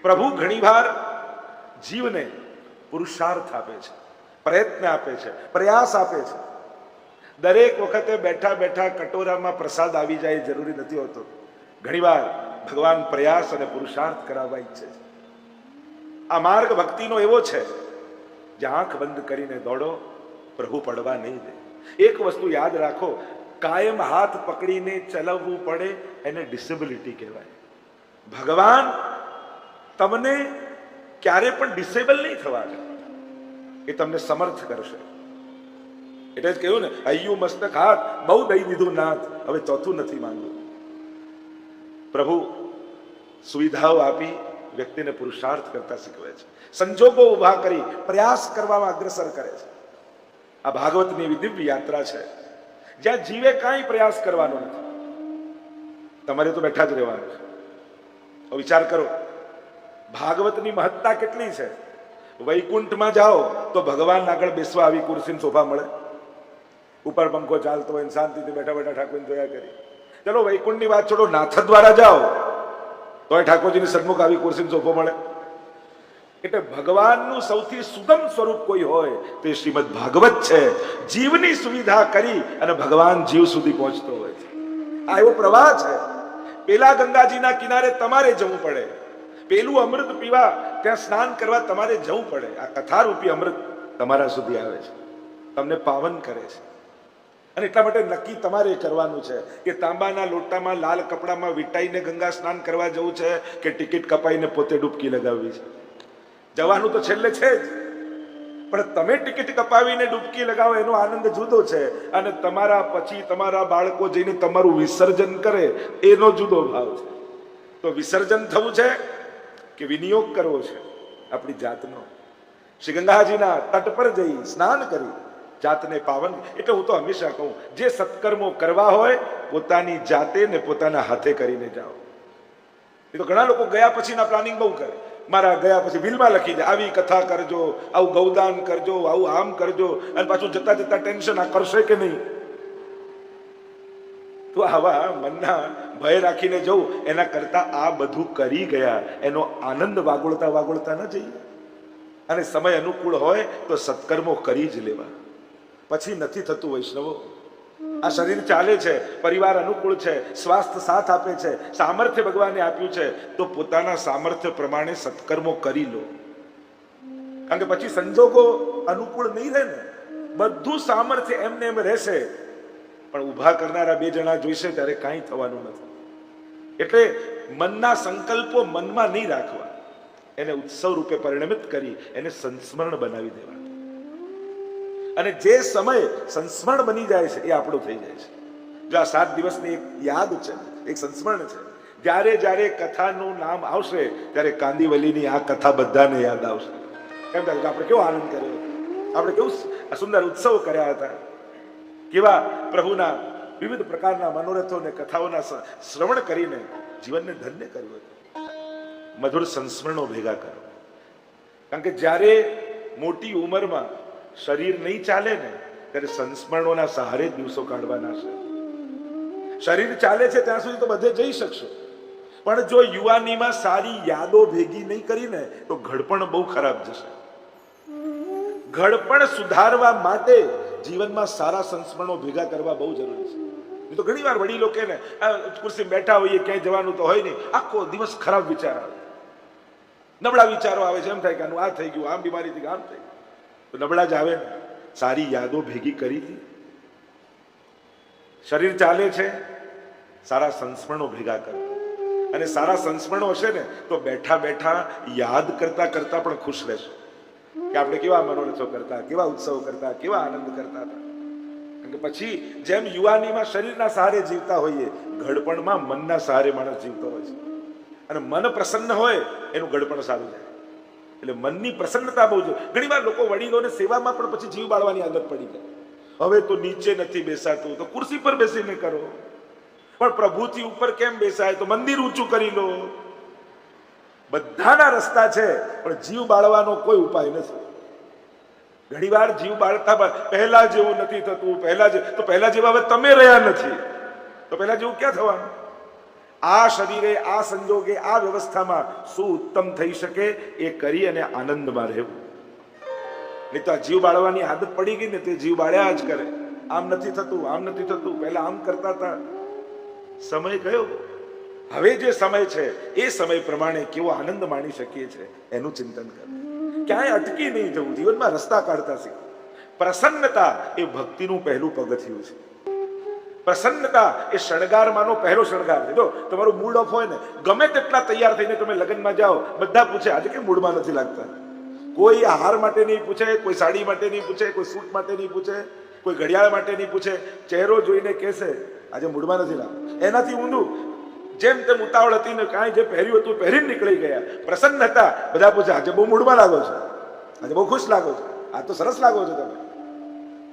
પ્રભુ ઘણીવાર જીવને પુરુષાર્થ આપે છે, પ્રયત્ન આપે છે, પ્રયાસ આપે છે. દરેક વખતે બેઠા બેઠા કટોરામાં પ્રસાદ આવી જાય જરૂરી નથી હોતો. ઘણીવાર ભગવાન પ્રયાસ અને પુરુષાર્થ કરાવવા ઈચ્છે છે. આ માર્ગ ભક્તિનો એવો છે, જે આંખ બંધ કરીને દોડો, પ્રભુ પડવા નહીં દે. એક વસ્તુ યાદ રાખો, કાયમ હાથ પકડીને ચલાવવું પડે એને ડિસેબિલિટી કહેવાય. ભગવાન તમને ક્યારે પણ ડિસેબલ નહીં થવા દે, એ તમને સમર્થ કરશે. એટલે જ કહ્યું ને, હૈયું મસ્તક હાથ બહુ દઈ દીધું નાથ, હવે ચોથું નથી માંગવું. પ્રભુ સુવિધાઓ આપી વ્યક્તિને પુરુષાર્થ કરતા શીખવે છે, સંજોગો ઉભા કરી પ્રયાસ કરવામાં અગ્રસર કરે છે. આ ભાગવતની દિવ્ય યાત્રા છે, જ્યાં જીવે કાંઈ પ્રયાસ કરવાનો નથી, તમારે તો બેઠા જ રહેવાનું છે. વિચાર કરો, ભાગવતની મહત્તા કેટલી છે. વૈકુંઠમાં જાઓ તો ભગવાન આગળ બેસવા આવી ખુરશી સોફા મળે, ઉપર પંખો ચાલતો હોય, શાંતિથી બેઠા બેઠા ઠાકોરને જોયા કરી. ચલો વૈકુંઠની વાત છોડો, નાથ દ્વારા જાઓ તો ઠાકોરજીની સન્મુખ આવી ખુરશી સોફો મળે. એટલે ભગવાનનું સૌથી સુગમ સ્વરૂપ કોઈ હોય તે શ્રીમદ ભાગવત છે. જીવની સુવિધા કરી અને ભગવાન જીવ સુધી પહોંચતો હોય છે. આ એવો પ્રવાહ છે. પેલા ગંગાજીના કિનારે તમારે જવું પડે, પેલું અમૃત પીવા ત્યાં સ્નાન કરવા તમારે જવું પડે. આ કથારૂપી અમૃત તમારા સુધી આવે છે, તમને પાવન કરે છે. અને એટલા માટે નક્કી તમારે કરવાનું છે કે તાંબાના લોટામાં લાલ કપડામાં વીંટાઈને ગંગા સ્નાન કરવા જવું છે કે ટિકિટ કપાઈને પોતે ડૂબકી લગાવવી છે. જવાનું તો છેલ્લે છે જ, પણ તમે ટિકિટ કપાવીને ડૂબકી લગાવો એનો આનંદ જુદો છે, અને તમારા પછી તમારા બાળકો જઈને તમારું વિસર્જન કરે એનો જુદો ભાવ છે. તો વિસર્જન થવું છે કે વિનિયોગ કરવો છે આપણી જાતનો. શ્રી ગંગાજીના તટ પર જઈ સ્નાન કરી જાતને પાવન. એટલે હું તો હંમેશા કહું, જે સત્કર્મો કરવા હોય પોતાની જાતે ને પોતાના હાથે કરીને જાઓ. એ તો ઘણા લોકો ગયા પછીના પ્લાનિંગ બહુ કરે. મારા ગયા પછી બિલમાં લખી દે, આવી કથા કરજો, આવું ગૌદાન કરજો, આવું આમ કરજો, અને પાછું જતા જતા ટેન્શન, આ કરશે કે નહીં. તો આવા મનના ભય રાખીને જવું એના કરતા આ બધું કરી ગયા એનો આનંદ વાગોળતા વાગોળતા ન જઈએ. અને સમય અનુકૂળ હોય તો સત્કર્મો કરી જ લેવા. પછી નથી થતું વૈષ્ણવો. આ શરીર ચાલે છે, પરિવાર અનુકૂળ છે, સ્વાસ્થ્ય સાથ આપે છે, સામર્થ્ય ભગવાને આપ્યું છે, તો પોતાના સામર્થ્ય પ્રમાણે સત્કર્મો કરી લો. કારણ કે પછી સંજોગો અનુકૂળ નહીં રહે ને, બધું સામર્થ્ય એમને એમ રહેશે, પણ ઉભા કરનારા બે જણા જોઈશે ત્યારે કાંઈ થવાનું નથી. એટલે મનના સંકલ્પો મનમાં નહીં રાખવા, એને ઉત્સવ રૂપે પરિણમિત કરી એને સંસ્મરણ બનાવી દેવા. અને જે સમય સંસ્મરણ બની જાય છે એ આપણું થઈ જાય છે. જો આ 7 દિવસની એક યાદ છે, એક સંસ્મરણ છે. જ્યારે જ્યારે કથાનું નામ આવશે ત્યારે કાંદીવલીની આ કથા બધાને યાદ આવશે. એમ થાય કે આપણે કેવો આનંદ કર્યો, આપણે કેવું સુંદર ઉત્સવ કર્યા હતા, કેવા પ્રભુના વિવિધ પ્રકારના મનોરથો અને કથાઓના શ્રવણ કરીને જીવનને ધન્ય કર્યું હતું. મધુર સંસ્મરણો ભેગા કરો. કારણ કે જ્યારે મોટી ઉંમરમાં શરીર નહીં ચાલે ને ત્યારે સંસ્મરણોના સહારે દિવસો કાઢવાના છે. શરીર ચાલે છે ત્યાં સુધી તો બધે જઈ શકશો, પણ જો યુવાનીમાં સારી યાદો ભેગી નહીં કરીને તો ઘડપણ બહુ ખરાબ જશે. ઘડપણ સુધારવા માટે જીવનમાં સારા સંસ્મરણો ભેગા કરવા બહુ જરૂરી છે. એ તો ઘણી વાર વડીલો કે ને, ખુરશી બેઠા હોઈએ, ક્યાંય જવાનું તો હોય નહીં, આખો દિવસ ખરાબ વિચાર આવે, નબળા વિચારો આવે છે. એમ થાય કે આનું આ થઈ ગયું, આમ બીમારી થઈ ગઈ, આમ થઈ ગયું. તો નબળા જ આવે ને. સારી યાદો ભેગી કરી હતી. શરીર ચાલે છે, સારા સંસ્મરણો ભેગા કરો. અને સારા સંસ્મરણો હશે ને તો બેઠા બેઠા યાદ કરતા કરતા પણ ખુશ રહેશો કે આપણે કેવા મનોરથો કરતા, કેવા ઉત્સવો કરતા, કેવા આનંદ કરતા હતા. કારણ કે પછી જેમ યુવાનીમાં શરીરના સહારે જીવતા હોઈએ, ઘડપણમાં મનના સહારે માણસ જીવતો હોય છે. અને મન પ્રસન્ન હોય એનું ઘડપણ સારું જાય. એટલે મનની પ્રસન્નતા બહુ જોઈએ. ઘણી વાર લોકો વડીલોને સેવામાં પણ પછી જીવ બાળવાની આદત પડી જાય. હવે તો નીચે નથી બેસાતું તો ખુરશી પર બેસીને કરો, પણ પ્રભુથી ઉપર કેમ બેસાય તો મંદિર ઊંચું કરી લો. બધાના રસ્તા છે, પણ જીવ બાળવાનો કોઈ ઉપાય નથી. ઘણી વાર જીવ બાળતા પહેલા જેવું નથી થતું, પહેલા જેવા હવે તમે રહ્યા નથી, તો પહેલા જેવું ક્યાં થવાનું? આ શરીરે, આ સંજોગે, આ વ્યવસ્થામાં શું ઉત્તમ થઈ શકે એ કરી અને આનંદમાં રહેવું. નહીં તો આ જીવ બાળવાની આદત પડી ગઈ ને તે જીવ બાળ્યા જ કરે. આમ નથી થતું, આમ નથી થતું, પહેલા આમ કરતા હતા. સમય ગયો. હવે જે સમય છે એ સમય પ્રમાણે કેવો આનંદ માણી શકીએ છીએ એનું ચિંતન કરો. ક્યાંય અટકી નહીં જવું, જીવનમાં રસ્તા કાઢતા શીખો. પ્રસન્નતા એ ભક્તિનું પહેલું પગથિયું છે. પ્રસન્નતા એ શણગારમાંનો પહેલો શણગાર છે. જો તમારું મૂડ ઓફ હોય ને, ગમે તેટલા તૈયાર થઈને તમે લગ્નમાં જાઓ, બધા પૂછે આજે કેમ મૂડમાં નથી લાગતા. કોઈ હાર માટે નહીં પૂછે, કોઈ સાડી માટે નહીં પૂછે, કોઈ સૂટ માટે નહીં પૂછે, કોઈ ઘડિયાળ માટે નહીં પૂછે. ચહેરો જોઈને કહેશે આજે મૂડમાં નથી લાગતું. એનાથી ઊંધું, જેમ તેમ ઉતાવળ હતી ને કાંઈ જે પહેર્યું હતું પહેરીને નીકળી ગયા. પ્રસન્ન હતા, બધા પૂછે આજે બહુ મૂડમાં લાગો છો, આજે બહુ ખુશ લાગો છો, આ તો સરસ લાગો છો તમે.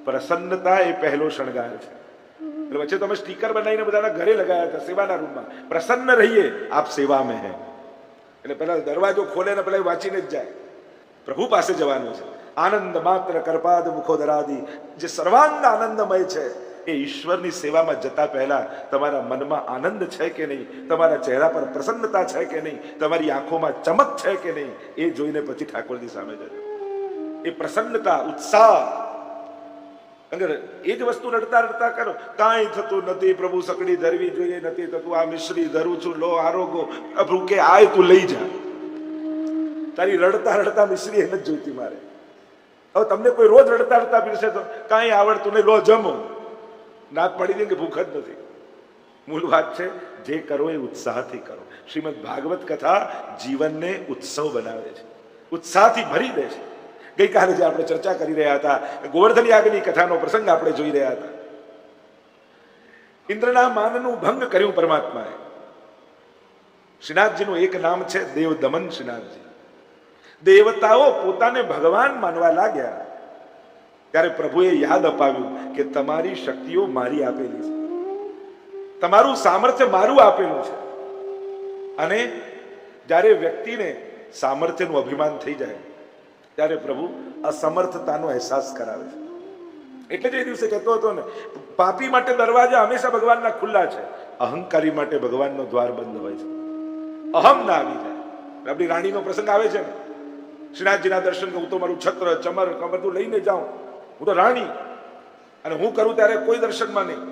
પ્રસન્નતા એ પહેલો શણગાર છે. એટલે વચ્ચે તમે સ્ટીકર બનાવીને બધાના ઘરે લગાયા હતા સેવાના રૂમમાં, પ્રસન્ન રહીએ આપ સેવા મેં હે. એટલે પેલા દરવાજો ખોલે ને પેલા વાંચીને જ જાય. પ્રભુ પાસે જવાનું છે. આનંદ માત્ર કરપાદ મુખોદરાદી, જે સર્વાંગ આનંદમય છે એ ઈશ્વરની સેવામાં જતા પહેલા તમારા મનમાં આનંદ છે કે નહીં, તમારા ચહેરા પર પ્રસન્નતા છે કે નહીં, તમારી આંખોમાં ચમક છે કે નહીં, એ જોઈને પછી ઠાકોરજી સામે જજો. એ પ્રસન્નતા, ઉત્સાહ. અગર એ જ વસ્તુ રડતા રડતા કરો, કાંઈ થતું નથી, પ્રભુ સકડી ધરવી જોઈએ, નથી થતું, આ મિશ્રી ધરું છું, લો આરોગો. પ્રભુ કે આય તું લઈ જા. તારી રડતા રડતા મિશ્રી એને જ જોઈતી મારે. હવે તમને કોઈ રોજ રડતા રડતા પીરસે તો કાંઈ આવડતું નહીં, લો જમો. નાક પાડી દે કે ભૂખ જ નથી. મૂળ વાત છે જે કરો એ ઉત્સાહથી કરો. શ્રીમદ ભાગવત કથા જીવનને ઉત્સવ બનાવે છે, ઉત્સાહથી ભરી દે છે. ગઈકાલે જે આપણે ચર્ચા કરી રહ્યા હતા, ગોવર્ધન યાગની કથાનો પ્રસંગ આપણે જોઈ રહ્યા હતા. ઇન્દ્રના માનનું ભંગ કર્યું પરમાત્માએ. શ્રીનાથજીનું એક નામ છે દેવ દમન શ્રીનાથજી. દેવતાઓ પોતાને ભગવાન માનવા લાગ્યા ત્યારે પ્રભુએ યાદ અપાવ્યું કે તમારી શક્તિઓ મારી આપેલી છે, તમારું સામર્થ્ય મારું આપેલું છે. અને જ્યારે વ્યક્તિને સામર્થ્યનું અભિમાન થઈ જાય ત્યારે પ્રભુ અસમર્થતાનો અહેસાસ કરાવે છે. એટલે જ એ દિવસે કહેતો હતો ને, પાપી માટે દરવાજા હંમેશા ભગવાનના ખુલ્લા છે, અહંકારી માટે ભગવાનનો દ્વાર બંધ હોય છે. અહમ ના આવી જાય. આપણી રાણીનો પ્રસંગ આવે છે ને, શ્રીનાથજીના દર્શન, હું તો મારું છત્ર ચમર બધું લઈને જાઉં, હું તો રાણી, અને હું કરું ત્યારે કોઈ દર્શનમાં નહીં.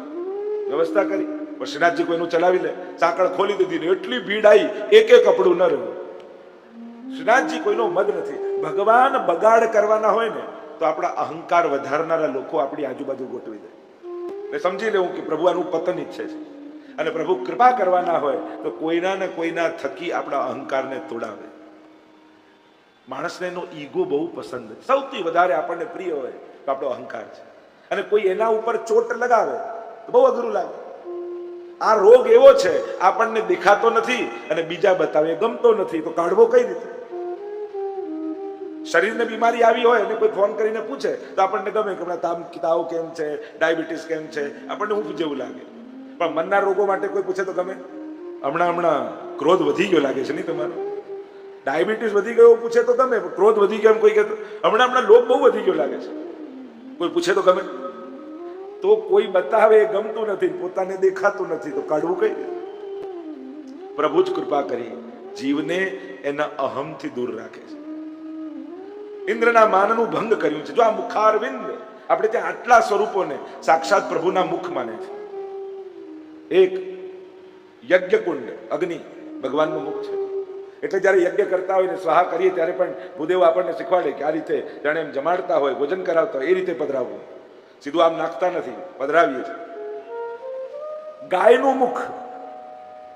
વ્યવસ્થા કરી, પણ શ્રીનાથજી કોઈનું ચલાવી લે, સાંકળ ખોલી દીધી ને એટલી ભીડ આવી, એક એક કપડું ન રહ્યું. શ્રીનાથજી કોઈનો મદ નથી. ભગવાન બગાડ કરવાના હોય ને તો આપણા અહંકાર વધારનારા લોકો આપણી આજુબાજુ ગોઠવી દે. એટલે સમજી લેવું કે પ્રભુ આનું પતન ઈચ્છે છે. અને પ્રભુ કૃપા કરવાના હોય તો કોઈના ને કોઈના થકી આપણા અહંકારને તોડાવે. માણસને એનો ઈગો બહુ પસંદ છે. સૌથી વધારે આપણને પ્રિય હોય તો આપણો અહંકાર છે. અને કોઈ એના ઉપર ચોટ લગાવે તો બહુ અઘરું લાગે. આ રોગ એવો છે, આપણને દેખાતો નથી અને બીજા બતાવે, ગમતો નથી, તો કાઢવો કઈ રીતે? શરીરને બીમારી આવી હોય અને કોઈ ફોન કરીને પૂછે તો આપણને ગમે કે હમણાં તાવ કેમ છે, ડાયાબિટીસ કેમ છે, આપણને ઊંઘ જેવું લાગે. પણ મનના રોગો માટે કોઈ પૂછે તો ગમે. હમણાં ક્રોધ વધી ગયો લાગે છે નહીં તમારો, ડાયાબિટીસ વધી ગયો પૂછે તો ગમે, ક્રોધ વધી ગયો એમ કોઈ કહેતો હમણાં લોભ બહુ વધી ગયો લાગે છે, કોઈ પૂછે તો ગમે. તો કોઈ બતાવે ગમતું નથી, પોતાને દેખાતું નથી, તો કાઢવું કઈ? પ્રભુ જ કૃપા કરી જીવને એના અહમથી દૂર રાખે છે. ઇન્દ્રના માનનું ભંગ કર્યું છે. જો આ મુખારવિંદ, આપણે ત્યાં આટલા સ્વરૂપોને સાક્ષાત પ્રભુના મુખ માને છે. એક યજ્ઞકુંડ, અગ્નિ ભગવાનનું મુખ છે. એટલે જયારે યજ્ઞ કરતા હોય ને સ્વાહા કરીએ ત્યારે પણ ભૂદેવ આપણને શીખવાડે કે આ રીતે જાણે એમ જમાડતા હોય, ભોજન કરાવતા હોય એ રીતે પધરાવવું. સીધું આમ નાખતા નથી, પધરાવીએ છીએ. ગાયનું મુખ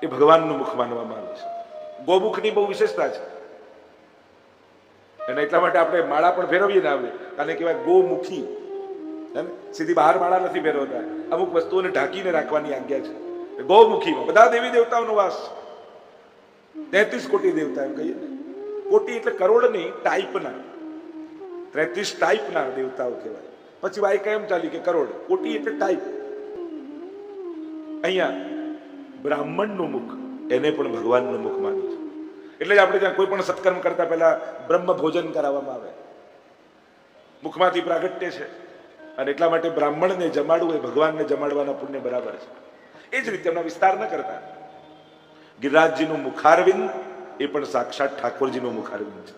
એ ભગવાનનું મુખ માનવામાં આવે છે. ગોમુખની બહુ વિશેષતા છે અને એટલા માટે આપણે માળા પણ ફેરવીએ ને આવે, આને કહેવાય ગોમુખી. સીધી બહાર માળા નથી ફેરવતા, અમુક વસ્તુઓને ઢાંકીને રાખવાની આજ્ઞા છે. ગૌમુખીમાં બધા દેવી દેવતાઓનો વાસ. 33 કોટી દેવતા એમ કહીએ ને. કોટી એટલે કરોડ નહીં, ટાઈપના 33 ટાઈપના દેવતાઓ કહેવાય. પછી વાય કેમ ચાલી કે કરોડ, કોટી એટલે ટાઈપ. અહીંયા બ્રાહ્મણનું મુખ, એને પણ ભગવાનનું મુખ માન્યું છે. એટલે જ આપણે ત્યાં કોઈ પણ સત્કર્મ કરતા પહેલા બ્રહ્મ ભોજન કરાવવામાં આવે, મુખમાંથી પ્રાગટ્ય છે. અને એટલા માટે બ્રાહ્મણને જમાડવું એ ભગવાનને જમાડવાના પુણ્ય બરાબર છે. એ જ રીતે એમના વિસ્તાર ન કરતા. ગિરિરાજજીનું મુખારવિંદ એ પણ સાક્ષાત ઠાકોરજીનું મુખારવિંદ છે.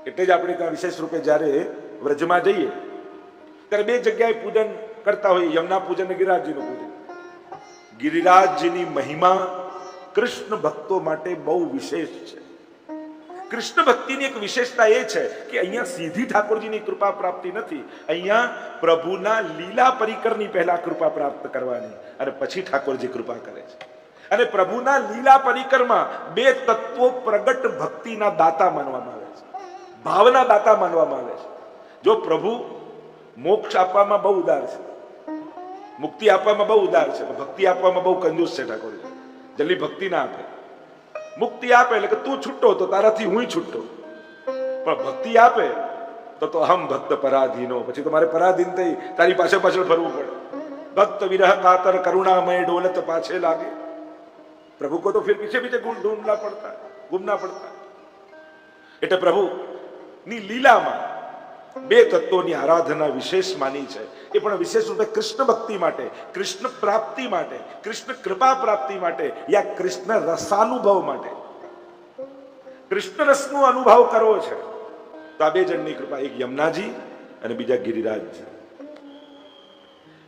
એટલે જ આપણે ત્યાં વિશેષ રૂપે જ્યારે વ્રજમાં જઈએ ત્યારે બે જગ્યાએ પૂજન કરતા હોઈએ, યમુના પૂજન અને ગિરિરાજજીનું પૂજન. ગિરિરાજજીની મહિમા કૃષ્ણ ભક્તો માટે બહુ વિશેષ છે. કૃષ્ણ ભક્તિની એક વિશેષતા એ છે કે અહીંયા સીધી ઠાકોરજીની કૃપા પ્રાપ્તિ નથી, અહીંયા પ્રભુના લીલા પરિકરની પહેલા કૃપા પ્રાપ્ત કરવાની અને પછી ઠાકોરજી કૃપા કરે છે. અને પ્રભુના લીલા પરિકરમાં બે તત્વો પ્રગટ ભક્તિના દાતા માનવામાં આવે છે, ભાવના દાતા માનવામાં આવે છે. જો પ્રભુ મોક્ષ આપવામાં બહુ ઉદાર છે, મુક્તિ આપવામાં બહુ ઉદાર છે, ભક્તિ આપવામાં બહુ કંજૂસ છે ઠાકોરજી. જલ્દી ભક્તિ ના આપે, મુક્તિ આપે એટલે કે તું છૂટો તો તારાથી હું છૂટો, પણ ભક્તિ આપે તો હમ ભક્ત પરાધીનો, પછી તમારે પરાધીન થઈ તારી પાછળ ફરવું પડે. ભક્ત વિરહ કાતર કરુણામય ડોલત પાછે લાગે, प्रभु को तो फिर पीछे पीछे ढूंढना पड़ता है, घूमना पड़ता है. એટલે પ્રભુ ની લીલામાં બે તત્વોની આરાધના વિશેષ માની છે. એ પણ વિશેષ રૂપે કૃષ્ણ ભક્તિ માટે, કૃષ્ણ પ્રાપ્તિ માટે, કૃષ્ણ કૃપા પ્રાપ્તિ માટે યા કૃષ્ણ રસાનુભવ માટે. કૃષ્ણ રસનો અનુભવ કરવો છે તો આ બે જણની કૃપા, એક યમુનાજી અને બીજા ગિરિરાજજી.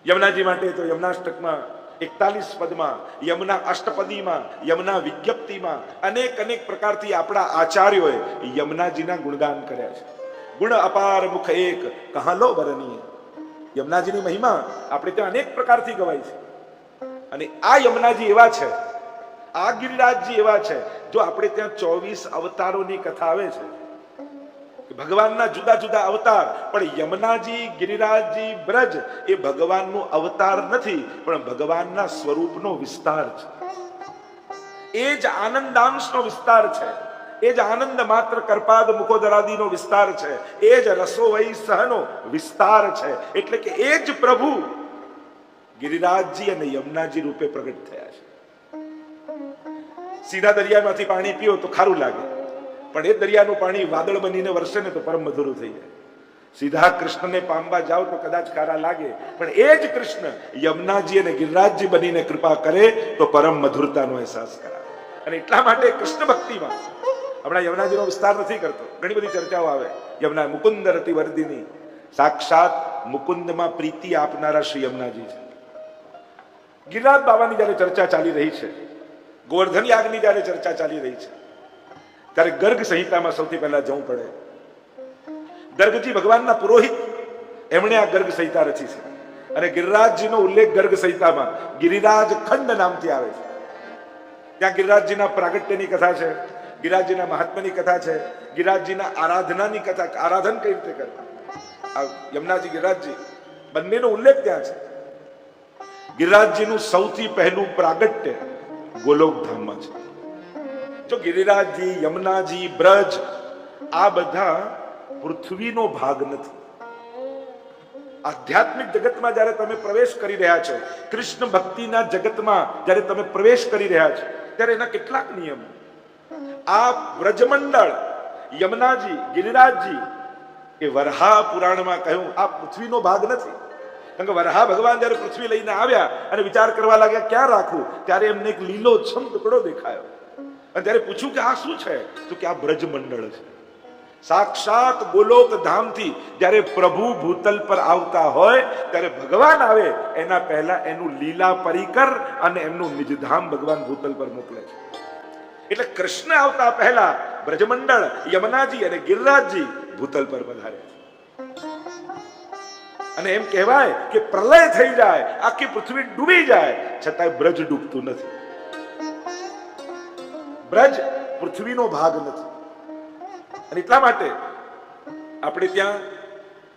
યમુનાજી માટે તો યમુનાષ્ટકમાં 41 પદમાં, યમુના અષ્ટપદીમાં, યમુના વિજ્ઞપ્તિમાં અનેક અનેક પ્રકારથી આપણા આચાર્યોએ યમુનાજીના ગુણગાન કર્યા છે. ગુણ અપાર મુખ એક કહા લો બરનીય. યમુનાજીની મહિમા આપણે ત્યાં અનેક પ્રકારથી ગવાય છે. અને આ યમુનાજી એવા છે, આ ગિરિરાજજી એવા છે, જો આપણે ત્યાં 24 અવતારોની કથા આવે છે, ભગવાનના જુદા જુદા અવતાર, પણ યમુનાજી, ગિરિરાજજી, બ્રજ એ ભગવાનનું અવતાર નથી, પણ ભગવાનના સ્વરૂપનો વિસ્તાર છે. એ જ આનંદાંશનો વિસ્તાર છે, એ જ આનંદ માત્ર કરપાદ મુખોદરાદીનો વિસ્તાર છે, એ જ રસો વૈ સહનો વિસ્તાર છે. એટલે કે એ જ પ્રભુ ગિરિરાજજી અને યમુનાજી રૂપે પ્રગટ થયા છે. સીધા દરિયામાંથી પાણી પીઓ તો ખારું લાગે, પણ એ દરિયાનું પાણી વાદળ બનીને વરસે ને તો પરમ મધુર થઈ જાય. સીધા કૃષ્ણને પામવા જાઓ તો કદાચ ખારા લાગે, પણ એ જ કૃષ્ણ યમુનાજી અને ગિરિરાજજી બનીને કૃપા કરે તો પરમ મધુરતાનો અહેસાસ કરાવે. અને એટલા માટે કૃષ્ણ ભક્તિમાં હમણાં યમુનાજીનો વિસ્તાર નથી કરતો, ઘણી બધી ચર્ચાઓ આવે. યમુના મુકુંદ રતિ વર્ધિની, સાક્ષાત મુકુંદમાં પ્રીતિ આપનારા શ્રી યમુનાજી છે. ગિરિરાજ બાબાની જયારે ચર્ચા ચાલી રહી છે, ગોવર્ધન યાગની જયારે ચર્ચા ચાલી રહી છે, ત્યારે ગર્ગ સંહિતામાં સૌથી પહેલા જવું પડે. ગર્ગજી ભગવાનના પુરોહિત, એમણે આ ગર્ગ સંહિતા રચી છે. અને ગિરિરાજજીનો ઉલ્લેખ ગર્ગ સંહિતામાં ગિરિરાજ ખંડ નામથી આવે છે. ત્યાં ગિરિરાજજીના પ્રાગટ્યની કથા છે, ગિરિરાજજીના મહાત્મ્યની કથા છે, ગિરિરાજજીના આરાધનાની કથા, આરાધન કઈ રીતે કરવું, આ યમુનાજી ગિરિરાજજી બંનેનો ઉલ્લેખ ત્યાં છે. ગિરિરાજજીનું સૌથી પહેલું પ્રાગટ્ય ગોલોકધામમાં છે. જો ગિરિરાજજી, યમુનાજી, બ્રજ આ બધા પૃથ્વીનો ભાગ નથી. આધ્યાત્મિક જગતમાં જ્યારે તમે પ્રવેશ કરી રહ્યા છો, કૃષ્ણ ભક્તિના જગતમાં જ્યારે તમે પ્રવેશ કરી રહ્યા છો, ત્યારે એના કેટલાક નિયમો. આ વ્રજમંડળ યમુનાજી, ગિરિરાજજી એ વરહા પુરાણમાં કહ્યું આ પૃથ્વીનો ભાગ નથી. કારણ કે વરહા ભગવાન જયારે પૃથ્વી લઈને આવ્યા અને વિચાર કરવા લાગ્યા ક્યાં રાખવું, ત્યારે એમને એક લીલોછમ ટુકડો દેખાયો. અને ત્યારે પૂછ્યું કે આ શું છે, તો કે આ બ્રજમંડળ છે. સાક્ષાત ગોલોક ધામથી જ્યારે પ્રભુ ભૂતલ પર આવતા હોય ત્યારે ભગવાન આવે એના પહેલા એનું લીલા પરિકર અને એમનું નિજધામ ભગવાન ભૂતલ પર મોકલે છે. એટલે કૃષ્ણ આવતા પહેલા બ્રજમંડળ, યમુનાજી અને ગિરિરાજજી ભૂતલ પર પધારે છે. અને એમ કહેવાય કે પ્રલય થઈ જાય, આખી પૃથ્વી ડૂબી જાય, છતાંય બ્રજ ડૂબતું નથી. બ્રજ પૃથ્વીનો ભાગ નથી. અને એટલા માટે આપણે ત્યાં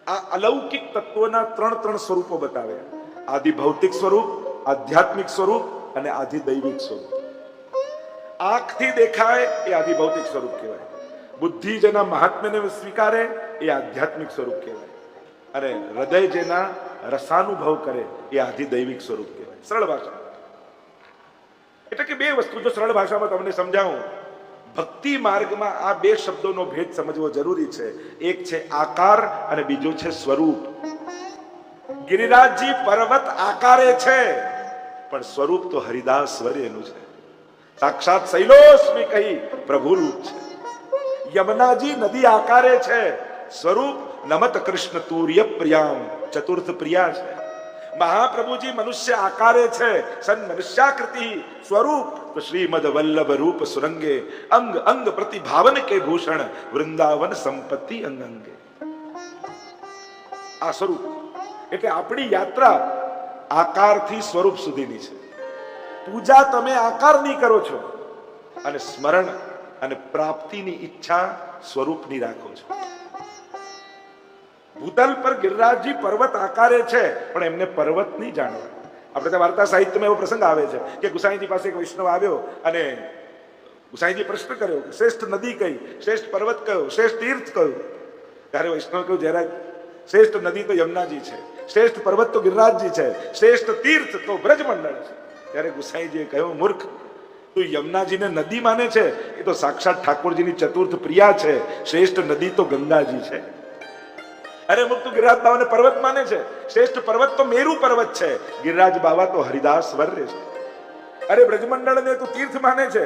આ અલૌકિક તત્વોના ત્રણ સ્વરૂપો બતાવ્યા: આદિ ભૌતિક સ્વરૂપ, આધ્યાત્મિક સ્વરૂપ અને આદિ દૈવિક સ્વરૂપ. આંખથી દેખાય એ આદિ ભૌતિક સ્વરૂપ કહેવાય, બુદ્ધિ જેના મહાત્મ્યને સ્વીકારે એ આધ્યાત્મિક સ્વરૂપ કહેવાય, અને હૃદય જેના રસાનુભવ કરે એ આદિ દૈવિક સ્વરૂપ કહેવાય. સરળ ભાષા એટલે કે બે વસ્તુ જો સરળ ભાષામાં તમને સમજાવું, ભક્તિ માર્ગમાં આ બે શબ્દોનો ભેદ સમજવો જરૂરી છે. એક છે આકાર અને બીજો છે સ્વરૂપ. ગિરિરાજજી પર્વત આકારે છે, પણ સ્વરૂપ તો હરિદાસ સ્વર્યનું છે. સાક્ષાત શૈલોસ્મી કહી પ્રભુ રૂપ છે. યમુનાજી નદી આકારે છે, સ્વરૂપ નમત કૃષ્ણ તુર્ય પ્રિયામ, ચતુર્થ પ્રિયા છે. મહાપ્રભુજી મનુષ્ય આકારે છે, સન મનુષ્યાકૃતિ સ્વરૂપ તો શ્રીમદ વલ્લભ રૂપ સુરંગે, અંગ અંગ પ્રતિભાવન કે ભૂષણ, વૃંદાવન સંપત્તિ અંગ અંગે. આ સ્વરૂપ એટલે આપણી યાત્રા આકારથી સ્વરૂપ સુધીની છે. પૂજા તમે આકારની કરો છો અને સ્મરણ અને પ્રાપ્તિની ઈચ્છા સ્વરૂપની રાખો છો. ભૂતલ પર ગિરિરાજજી પર્વત આકારે છે, પણ એમને પર્વત નહીં જાણવા. આપણે ત્યાં વાર્તા સાહિત્યમાં એવો પ્રસંગ આવે છે કે ગુસાઈજી પાસે એક વૈષ્ણવ આવ્યો અને ગુસાઈજી પ્રશ્ન કર્યો કે શ્રેષ્ઠ નદી કઈ, શ્રેષ્ઠ પર્વત કયો, શ્રેષ્ઠ તીર્થ કયું? ત્યારે વૈષ્ણવ કહ્યું, જયરાજ શ્રેષ્ઠ નદી તો યમુનાજી છે, શ્રેષ્ઠ પર્વત તો ગિરિરાજજી છે, શ્રેષ્ઠ તીર્થ તો બ્રજમંડળ છે. ત્યારે ગુસાઈજીએ કહ્યું, મૂર્ખ, તું યમુનાજીને નદી માને છે, એ તો સાક્ષાત ઠાકોરજીની ચતુર્થ પ્રિયા છે. શ્રેષ્ઠ નદી તો ગંગાજી છે. અરે મૂર્ખ, તું ગિરિરાજ બાવાને પર્વત માને છે, શ્રેષ્ઠ પર્વત તો મેરુ પર્વત છે, ગિરિરાજ બાવા તો હરિદાસ વર્ય છે. અરે બ્રજમંડળને તું તીર્થ માને છે,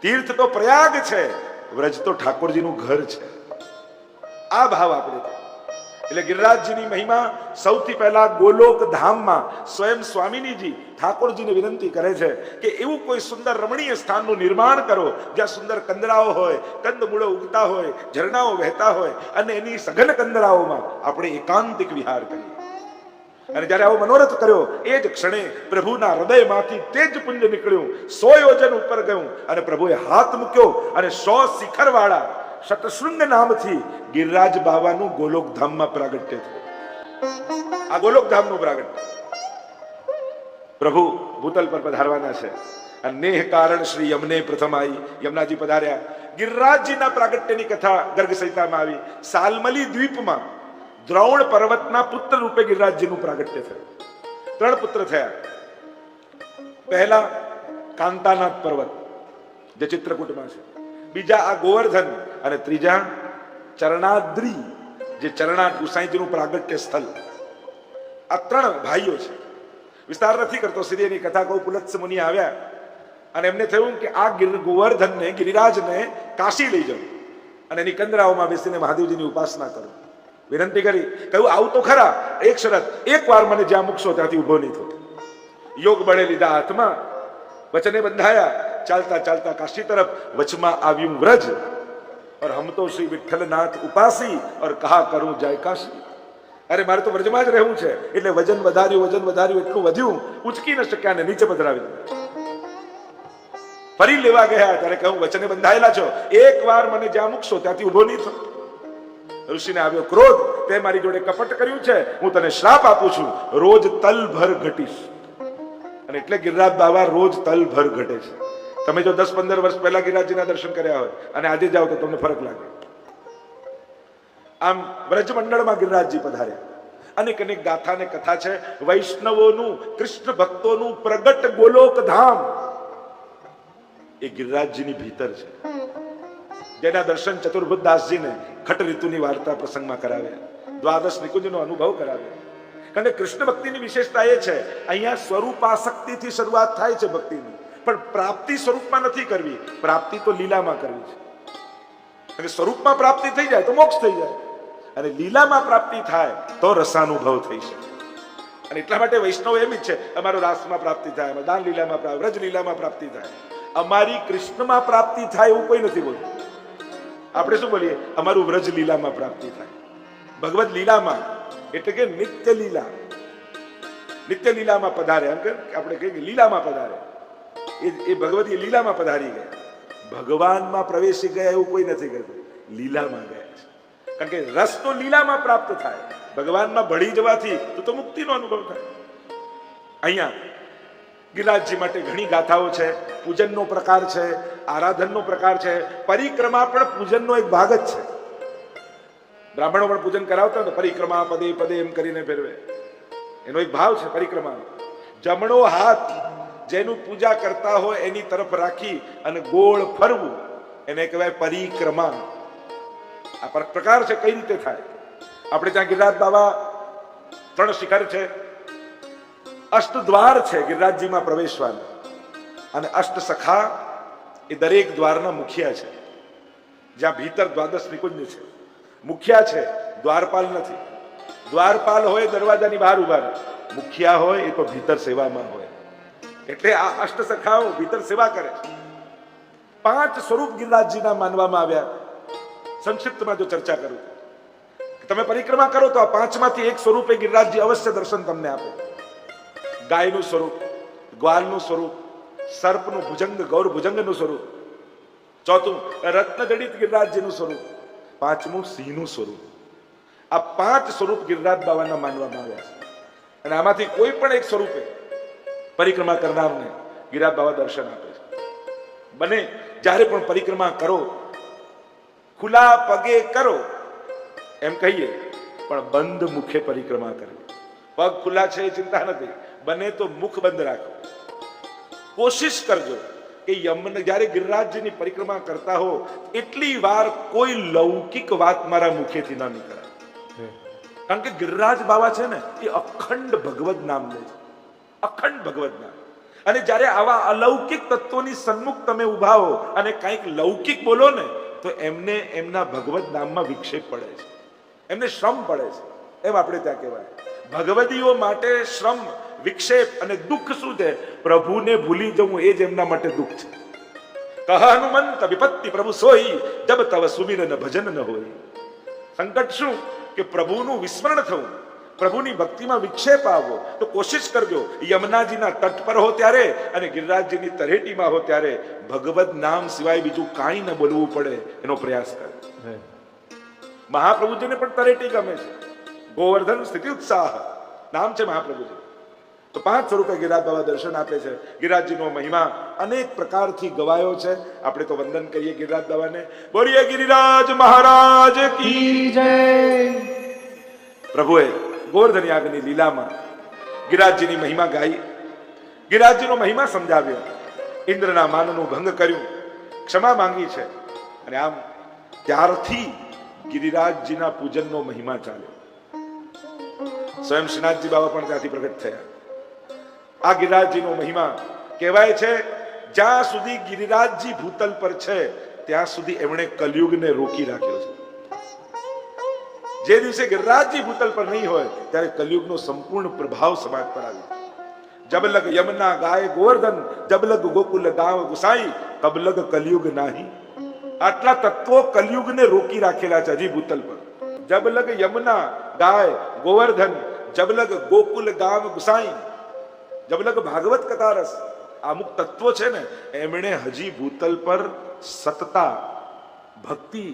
તીર્થ તો પ્રયાગ છે, વ્રજ તો ઠાકોરજીનું ઘર છે. આ ભાવ આપણે એટલે ગિરિરાજજીની મહિમા સૌથી પહેલા ગોલોક ધામમાં સ્વયં સ્વામિનીજી ઠાકોરજીને વિનંતી કરે છે કે એવું કોઈ સુંદર રમણીય સ્થાનનું નિર્માણ કરો જ્યાં સુંદર કંદરાઓ હોય, કંદમૂળો ઉગતા હોય, ઝરણાઓ વહેતા હોય અને એની સઘન કંદરાઓમાં આપણે એકાંતિક વિહાર કરીએ. અને જ્યારે આવો મનોરથ કર્યો એ જ ક્ષણે પ્રભુના હૃદયમાંથી તેજ પુંજ નીકળ્યું, 100 યોજન ઉપર ગયું અને પ્રભુએ હાથ મૂક્યો અને 100 શિખર વાળા શતશૃંગ નામથી ગિરિરાજ બાવાનું ગોલોકધામમાં પ્રાગટ્ય થયું. આ ગોલોકધામનું પ્રાગટ્ય પ્રભુ ભૂતલ પર પધારવાના છે. અને નેહ કારણ શ્રી યમને પ્રથમ આવી, યમુનાજી પધાર્યા. ગિરિરાજજીના પ્રાગટ્યની કથા ગર્ગ સંહિતામાં આવી. સાલમલી દ્વીપમાં દ્રોણ પર્વતના પુત્ર રૂપે ગિરિરાજજીનું પ્રાગટ્ય થયું. 3 પુત્ર થયા. પહેલા કાંતાનાથ પર્વત જે ચિત્રકૂટમાં છે, બીજા આ ગોવર્ધન અને ત્રીજા ચરણાદ્રી જે ચરણા ગુસાઈજીનું પ્રાગટ્ય સ્થળ. આ 3 ભાઈઓ છે. વિસ્તાર નથી કરતો, સીધી એની કથા કહું. પુલત્સ મુનિ આવ્યા અને એમને થયું કે આ ગોવર્ધનને, ગિરિરાજને કાશી લઈ જાઉં અને એની કંદરાઓમાં બેસીને મહાદેવજીની ઉપાસના કરું. વિનંતી કરી, કહ્યું આવું તો ખરા, એક શરત, એક વાર મને જ્યાં મૂકશો ત્યાંથી ઉભો નહીં થતો. યોગ બળે લીધા હાથમાં, વચને બંધાયા, ચાલતા ચાલતા કાશી તરફ. વચમાં આવ્યું વ્રજ और हम तो श्री विठ्ठलनाथ उपासी और कहा करूं जय काशी. अरे मारे तो व्रजમાં જ રહેવું છે એટલે વજન વધાર્યું, એટલું વધ્યું, ઉચકી ન શક્યા ને નીચે પધરાવી દીધું. ફરી લેવા ગયા ત્યારે કહું, વચને બંધાયેલા છો, એક વાર મને જ્યાં મૂકશો ત્યાંથી ઉભો નહીં થતો. ઋષિને આવ્યો ક્રોધ, તે મારી જોડે કપટ કર્યું છે, હું તને શ્રાપ આપું છું, રોજ તલભર ઘટીશ. અને એટલે ગિરિરાજ બાવા રોજ તલભર ઘટે છે. તમે જો 10-15 વર્ષ પહેલા ગિરિરાજજીના દર્શન કર્યા હોય અને આજે જાઓ તો તમને ફરક લાગે. આમ વ્રજમંડળમાં ગિરિરાજજી પધાર્યા. અનેક અનેક ગાથા ને કથા છે. વૈષ્ણવોનું, કૃષ્ણ ભક્તોનું પ્રગટ ગોલોક ધામ એ ગિરિરાજજીની ભીતર છે, જેના દર્શન ચતુર્ભુજદાસજીને ખટ ઋતુની વાર્તા પ્રસંગમાં કરાવ્યા, દ્વાદશ નિકુંજનો અનુભવ કરાવ્યો. કારણ કે કૃષ્ણ ભક્તિની વિશેષતા એ છે, અહીંયા સ્વરૂપાસક્તિથી શરૂઆત થાય છે ભક્તિની, પણ પ્રાપ્તિ સ્વરૂપમાં નથી કરવી, પ્રાપ્તિ તો લીલામાં કરવી છે. અને સ્વરૂપમાં પ્રાપ્તિ થઈ જાય તો મોક્ષ થઈ જાય, અને લીલામાં પ્રાપ્તિ થાય તો રસાનુભવ થઈ શકે. અને એટલા માટે વૈષ્ણવ એમ જ છે, અમારો રાસમાં પ્રાપ્તિ થાય, દાન લીલામાં પ્રાપ્તિ, વ્રજ લીલામાં પ્રાપ્તિ થાય. અમારી કૃષ્ણમાં પ્રાપ્તિ થાય એવું કોઈ નથી બોલતું. આપણે શું બોલીએ? અમારું વ્રજ લીલામાં પ્રાપ્તિ થાય. ભગવદ લીલામાં એટલે કે નિત્ય લીલા, નિત્ય લીલામાં પધારે. એમ કે આપણે કહીએ લીલામાં પધારે, એ ભગવતી લીલામાં પધારી ગયા. ભગવાનમાં પ્રવેશી ગયા એવું કોઈ નથી કહેતું, લીલામાં ગયા છે. કારણ કે રસ તો લીલામાં પ્રાપ્ત થાય, ભગવાનમાં ભળી જવાથી તો મુક્તિનો અનુભવ થાય. અહીંયા ગિરિરાજજી માટે ઘણી ગાથાઓ છે. પૂજનનો પ્રકાર છે, આરાધનનો પ્રકાર છે, પરિક્રમા પણ પૂજનનો એક ભાગ જ છે. બ્રાહ્મણો પણ પૂજન કરાવતા ને, પરિક્રમા પદે પદે એમ કરીને ફેરવે, એનો એક ભાવ છે પરિક્રમા. જમણો હાથ જેનું પૂજા કરતા હોય એની તરફ રાખી અને ગોળ ફરવું એને કહેવાય પરિક્રમા. આ પ્રકાર છે. કઈ રીતે થાય? આપણે ત્યાં ગિરિરાજ બાબા 3 શિખર છે, અષ્ટદ્વાર છે ગિરિરાજજીમાં પ્રવેશવાના. અને અષ્ટસખા એ દરેક દ્વારના મુખિયા છે. જ્યાં ભીતર દ્વાદશ નિકુંજ છે, મુખિયા છે, દ્વારપાલ નથી. દ્વારપાલ હોય દરવાજાની બહાર ઉભા રહે, મુખિયા હોય એ તો ભીતર સેવામાં હોય. એટલે આ અષ્ટસખાઓ ભીતર સેવા કરે છે. 5 સ્વરૂપ ગિરિરાજજીના માનવામાં આવ્યા. સંક્ષિપ્તમાં જો ચર્ચા કરું, તમે પરિક્રમા કરો તો આ 5માંથી એક સ્વરૂપે ગિરિરાજજી અવશ્ય દર્શન તમને આપે. ગાયનું સ્વરૂપ, ગ્વાલનું સ્વરૂપ, સર્પનું ભુજંગ ગૌર ભુજંગનું સ્વરૂપ, ચોથું રત્નજડિત ગિરિરાજજીનું સ્વરૂપ, 5મું સિંહનું સ્વરૂપ. આ 5 સ્વરૂપ ગિરિરાજ બાવાના માનવામાં આવ્યા છે. અને આમાંથી કોઈ પણ એક સ્વરૂપે પરિક્રમા કરનારને ગિરિરાજ બાવા દર્શન આપે છે. બને જ્યારે પણ પરિક્રમા કરો, ખુલ્લા પગે કરો એમ કહીએ, પણ બંધ મુખે પરિક્રમા કરવી. પગ ખુલ્લા છે એ ચિંતા નથી, બને તો મુખ બંધ રાખો. કોશિશ કરજો કે યમને જ્યારે ગિરિરાજજીની પરિક્રમા કરતા હો એટલી વાર કોઈ લૌકિક વાત મારા મુખેથી ન નીકળે. કારણ કે ગિરિરાજ બાવા છે ને એ અખંડ ભગવદ નામ લે છે, અખંડ ભગવદ નામ. અને જ્યારે આવા અલૌકિક તત્વોની સન્મુખ તમે ઉભા હો અને કંઈક લૌકિક બોલો ને, તો એમને એમના ભગવદ નામમાં વિક્ષેપ પડે છે, એમને શ્રમ પડે છે. એમ આપણે ત્યાં કહેવાય, ભગવદીઓ માટે શ્રમ, વિક્ષેપ અને દુઃખ શું છે? પ્રભુને ભૂલી જવું એ જ એમના માટે દુઃખ છે. કહ હનુમંત વિપત્તિ પ્રભુ સોઈ, જબ તવ સુમિરન ભજન ન હોય. સંકટ શું કે પ્રભુનું વિસ્મરણ થવું, પ્રભુની ભક્તિમાં વિક્ષેપ આવવો. તો કોશિશ કરજો યમુનાજીના તટ પર હો ત્યારે અને ગિરિરાજજીની તળેટીમાં હો ત્યારે ભગવદ નામ સિવાય બીજું કાંઈ ન બોલવું પડે એનો પ્રયાસ કરો. મહાપ્રભુજીને પણ તળેટી ગમે છે. ગોવર્ધન સ્થિતિ ઉત્સાહ નામ છે મહાપ્રભુજી. તો 5 સ્વરૂપે ગિરિરાજ બાબા દર્શન આપે છે. ગિરિરાજજીનો મહિમા અનેક પ્રકારથી ગવાયો છે. આપણે તો વંદન કરીએ ગિરિરાજ બાબાને. બોલીએ ગિરિરાજ મહારાજ કી જય. પ્રભુએ ગોવર્ધન યાગની લીલામાં ગિરિરાજજીની મહિમા ગાઈ, ગિરિરાજજીનો મહિમા સમજાવ્યો, ઇન્દ્રના માનનું ભંગ કર્યું, ક્ષમા માંગી છે. અને આમ ત્યારથી ગિરિરાજજીના પૂજનનો મહિમા ચાલ્યો. સ્વયં શ્રીનાથજી બાબા પણ ત્યાંથી પ્રગટ થયા. આ ગિરિરાજજીનો મહિમા કહેવાય છે જ્યાં સુધી ગિરિરાજજી ભૂતલ પર છે ત્યાં સુધી એમણે કલયુગને રોકી રાખ્યો છે. જે દિવસે ગિરિરાજજી ભૂતલ પર નહીં હોય ત્યારે કલયુગનો સંપૂર્ણ પ્રભાવ સમાજ પર આવ્યો. જબલગ યમુના ગાય ગોવર્ધન, જબલગ ગોકુલ ગાવ ગુસાઈ, તબલગ કલયુગ નાહી. આટલા તત્વો કલયુગને રોકી રાખેલા છે હજી ભૂતલ પર. જબલગ યમુના ગાય ગોવર્ધન, જબલગ ગોકુલ ગામ ગુસાઈ, જબલગ ભાગવત કથા રસ. અમુક તત્વો છે ને એમણે હજી ભૂતલ પર સતતા, ભક્તિ,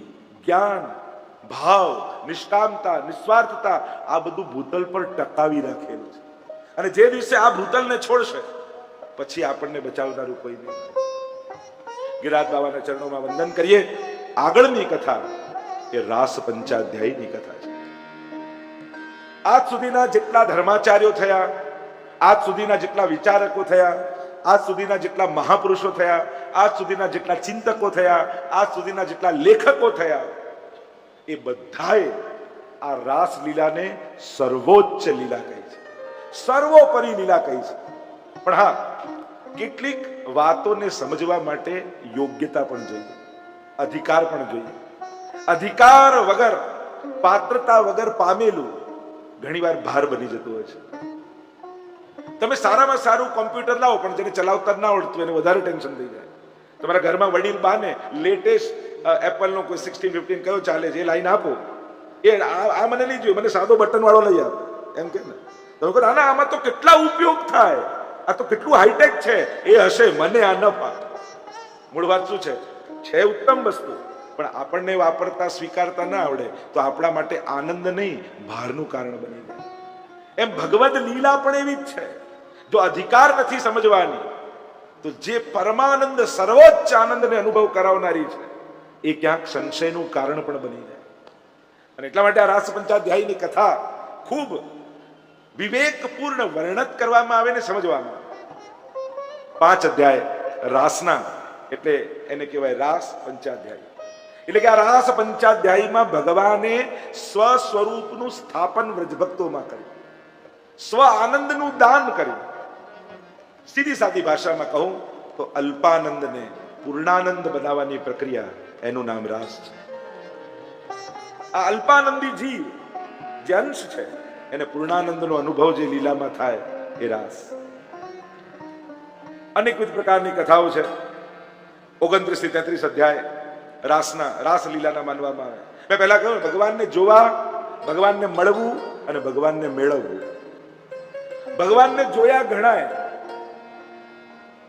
જ્ઞાન, ભાવ, નિષ્કામતા, નિસ્વાર્થતા આ બધું ભૂતલ પર ટકાવી રાખેલું છે. અને જે દિવસે આ ભૂતલને છોડશે પછી આપણને બચાવનારું કોઈ નહીં. ગિરિરાજ બાબાના ચરણોમાં વંદન કરીએ. આગળની કથા એ રાસ પંચાધ્યાયની કથા છે. આજ સુધીના જેટલા ધર્માચાર્યો થયા, આજ સુધીના જેટલા વિચારકો થયા, આજ સુધીના જેટલા મહાપુરુષો થયા, આજ સુધીના જેટલા ચિંતકો થયા, આજ સુધીના જેટલા લેખકો થયા, એ બધાએ આ રાસ લીલાને સર્વોચ્ચ લીલા કહી છે, સર્વોપરી લીલા કહી છે. પણ હા, કેટલીક વાતોને સમજવા માટે યોગ્યતા પણ જોઈએ, અધિકાર પણ જોઈએ. અધિકાર વગર, પાત્રતા વગર પામેલું ઘણીવાર ભાર બની જતું હોય છે. તમે સારામાં સારું કોમ્પ્યુટર લાવો પણ જેને ચલાવતા ના આવડતું એને વધારે ટેન્શન થઈ જાય. તમારા ઘરમાં વડીલ બાને લેટેસ્ટ એપલ નો કોઈ 16, 15 કયો ચાલે છે એ લાઈન આપો, એ આ મને નહીં જોઈએ, મને સાદો બટન વાળો લઈ આપો એમ કે ને. તમે કહો ના આમાં તો કેટલા ઉપયોગ થાય, આ તો કેટલું હાઈટેક છે, એ હશે, મને આ ન ફાવે. મૂળ વાત શું છે? છે ઉત્તમ વસ્તુ, પણ આપણને વાપરતા સ્વીકારતા ના આવડે તો આપણા માટે આનંદ નહીં ભારનું કારણ બની જાય. એમ ભગવદ લીલા પણ એવી જ છે. જો અધિકાર નથી સમજવાની તો જે પરમાનંદ, સર્વોચ્ચ આનંદને અનુભવ કરાવનારી છે એ ક્યાંક સંશયનું કારણ પણ બની જાય. અને એટલા માટે આ રાસ પંચાધ્યાયની કથા ખૂબ વિવેકપૂર્ણ વર્ણન કરવામાં આવે ને સમજવામાં આવે. 5 અધ્યાય રાસના, એટલે એને કહેવાય રાસ પંચાધ્યાય. એટલે કે આ રાસ પંચાધ્યાયમાં ભગવાને સ્વ સ્વરૂપનું સ્થાપન વ્રજભક્તોમાં કર્યું, સ્વ આનંદનું દાન કર્યું. સીધી સાદી ભાષામાં કહું તો અલ્પાનંદને પૂર્ણાનંદ બનાવવાની પ્રક્રિયા, એનું નામ રાસ છે. આ અલ્પાનંદી જીવ જે અંશ છે, એને પૂર્ણાનંદનો અનુભવ જે લીલામાં થાય એ રાસ. અનેકવિધ પ્રકારની કથાઓ છે. 29 થી 33 અધ્યાય રાસ લીલાના માનવામાં આવે. મેં પહેલા કહ્યું, ભગવાનને જોવા, ભગવાનને મળવું અને ભગવાનને મેળવવું. ભગવાનને જોયા ઘણાય,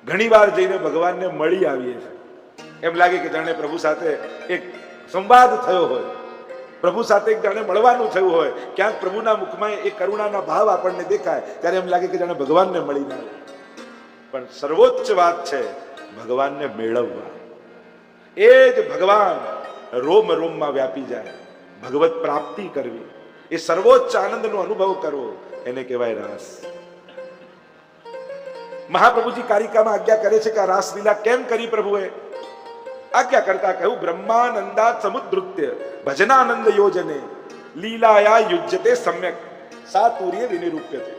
ઘણી વાર જઈને ભગવાનને મળી આવીએ છીએ. એમ લાગે કે જાણે પ્રભુ સાથે એક સંવાદ થયો હોય, પ્રભુ સાથે એક જાણે મળવાનું થયું હોય. ક્યાંક પ્રભુના મુખમાં એ કરુણાના ભાવ આપણને દેખાય ત્યારે એમ લાગે કે જાણે ભગવાનને મળીને આવે. પણ સર્વોચ્ચ વાત છે ભગવાનને મેળવવા. એ જ ભગવાન રોમ રોમમાં વ્યાપી જાય, ભગવત પ્રાપ્તિ કરવી, એ સર્વોચ્ચ આનંદનો અનુભવ કરવો, એને કહેવાય રાસ. મહાપ્રભુજી કારિકામાં આજ્ઞા કરે છે કે આ રાસલીલા કેમ કરી પ્રભુએ. આજ્ઞા કરતા કહ્યું, બ્રહ્માનંદાત સમુદ્રુત્ય ભજનાનંદ યોજને લીલાયા યુજ્યતે સમ્યક સાતુર્ય વિનિરૂપ્યતે.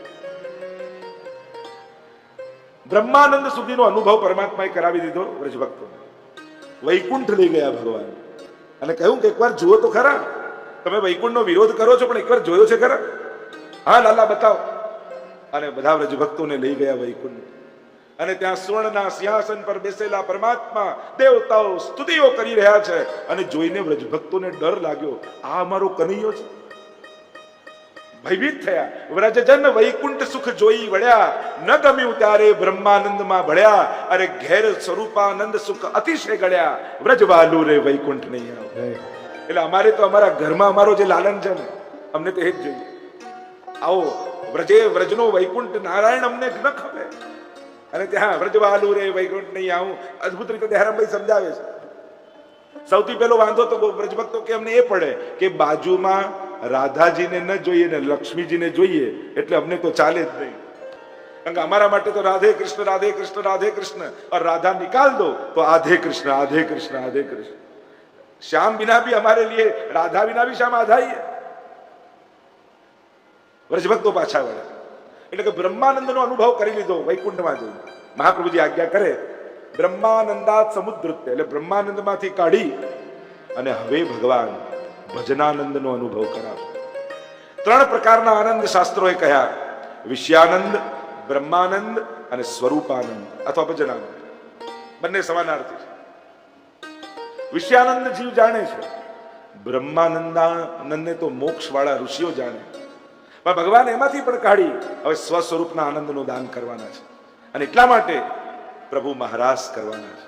બ્રહ્માનંદ સુધીનો અનુભવ પરમાત્માએ કરાવી દીધો વ્રજભક્તોને. વૈકુંઠ લઈ ગયા ભગવાન અને કહ્યું કે એકવાર જુઓ તો ખરા. તમે વૈકુંઠનો વિરોધ કરો છો પણ એકવાર જોયો છે ખરા? હા લાલા બતાવો. અને બધા વ્રજભક્તોને લઈ ગયા વૈકુંઠ. અને ત્યાં સુવર્ણના સિંહાસન પર બેસેલા પરમાત્મા, દેવતાઓ સ્તુતિઓ કરી રહ્યા છે. અને જોઈને વ્રજભક્તોને ડર લાગ્યો, આ અમારો કનૈયો છે. ભયભીત થયા. વ્રજજન વૈકુંઠ સુખ જોઈ વળ્યા, ન ગમ્યું ત્યારે બ્રહ્માનંદમાં ભળ્યા. અરે ઘેર સ્વરૂપાનંદ સુખ અતિશય ગળ્યા, વ્રજવાલુ રે વૈકુંઠ નહીં આવ. એટલે અમારે તો અમારા ઘરમાં અમારો જે લાલન છે ને, અમને તો એ જ જોઈએ. આવો વ્રજનો વૈકુંઠ નારાયણ અમને ન ખપે. અને ત્યાં વ્રજવાલુ રે વૈકુંઠ નહીં આવું અદભુત રીતે દયારામભાઈ સમજાવે છે. સૌથી પહેલો વાંધો તો વ્રજભક્તો કે અમને એ પડે કે બાજુમાં રાધાજીને ન જોઈએ ને લક્ષ્મીજીને જોઈએ, એટલે અમને તો ચાલે જ નહીં. કારણ કે અમારા માટે તો રાધે કૃષ્ણ રાધે કૃષ્ણ રાધે કૃષ્ણ, और राधा निकाल दो तो आधे कृष्ण आधे कृष्ण आधे कृष्ण. श्याम बिना भी हमारे लिए, राधा बिना भी श्याम आधा ही है. વ્રજભક્તો પાછા વળે. એટલે કે બ્રહ્માનંદનો અનુભવ કરી લીધો વૈકુંઠમાં જઈને. મહાપ્રભુજી આજ્ઞા કરે, બ્રહ્માનંદાત સમુદ્રત્ય, એટલે બ્રહ્માનંદમાંથી કાઢી અને હવે ભગવાન ભજનાનંદનો અનુભવ કરાવે. 3 પ્રકારના આનંદ શાસ્ત્રોએ કહ્યા: વિષયાનંદ, બ્રહ્માનંદ અને સ્વરૂપાનંદ અથવા ભજનાનંદ. બંને સમાનાર્થી છે. વિષયાનંદ જીવ જાણે છે, બ્રહ્માનંદાનંદને તો મોક્ષ વાળા ઋષિઓ જાણે. પણ ભગવાન એમાંથી પણ કાઢી હવે સ્વ સ્વરૂપના આનંદનું દાન કરવાના છે. અને એટલા માટે પ્રભુ મહારાસ કરવાના છે.